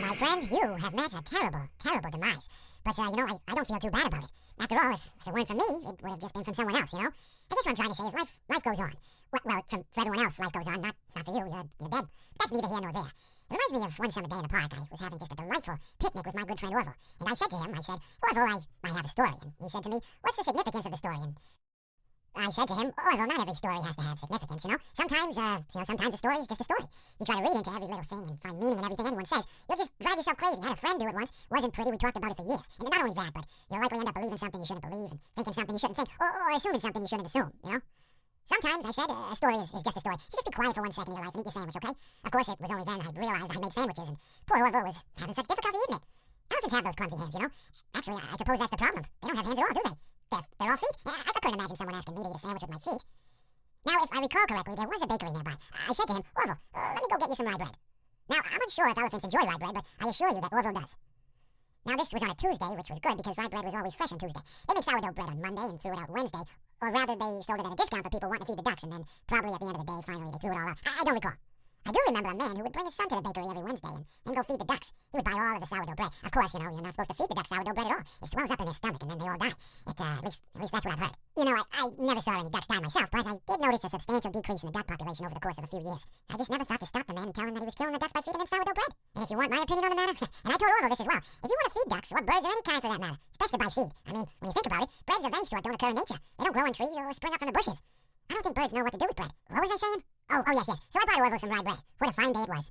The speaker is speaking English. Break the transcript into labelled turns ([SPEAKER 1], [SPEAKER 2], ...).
[SPEAKER 1] My friend, you have met a terrible, terrible demise. But, I don't feel too bad about it. After all, if it weren't for me, it would have just been from someone else, I guess what I'm trying to say is life goes on. Well, for everyone else, life goes on, not for you, you're dead. That's neither here nor there. It reminds me of one summer day in the park. I was having just a delightful picnic with my good friend Orville. And I said to him, Orville, I have a story. And he said to me, what's the significance of the story? And I said to him, Orville, not every story has to have significance, Sometimes, sometimes a story is just a story. You try to read into every little thing and find meaning in everything anyone says, you'll just drive yourself crazy. I had a friend do it once. Wasn't pretty. We talked about it for years. And not only that, but you'll likely end up believing something you shouldn't believe and thinking something you shouldn't think, or assuming something you shouldn't assume. Sometimes, I said, a story is just a story. So just be quiet for 1 second in your life and eat your sandwich, okay? Of course, it was only then I realized I made sandwiches, and poor Orville was having such difficulty eating it. Elephants have those clumsy hands, Actually, I suppose that's the problem. They don't have hands at all, do they? They're all feet. I couldn't imagine someone asking me to eat a sandwich with my feet. Now, if I recall correctly, there was a bakery nearby. I said to him, Orville, let me go get you some rye bread. Now, I'm unsure if elephants enjoy rye bread, but I assure you that Orville does. Now, this was on a Tuesday, which was good because rye bread was always fresh on Tuesday. They made sourdough bread on Monday and threw it out Wednesday, or rather, they sold it at a discount for people wanting to feed the ducks, and then probably at the end of the day, finally, they threw it all out. I don't recall. I do remember a man who would bring his son to the bakery every Wednesday and then go feed the ducks. He would buy all of the sourdough bread. Of course, you're not supposed to feed the ducks sourdough bread at all. It swells up in their stomach and then they all die. At least that's what I've heard. I never saw any ducks die myself, but I did notice a substantial decrease in the duck population over the course of a few years. I just never thought to stop the man and tell him that he was killing the ducks by feeding them sourdough bread. And if you want my opinion on the matter, and I told Orville this as well, if you want to feed ducks, or birds, or any kind for that matter, it's best to buy seed. I mean, when you think about it, breads of any sort don't occur in nature. They don't grow on trees or spring up from the bushes. I don't think birds know what to do with bread. What was I saying? Oh, yes. So I bought Orville some rye bread. What a fine day it was.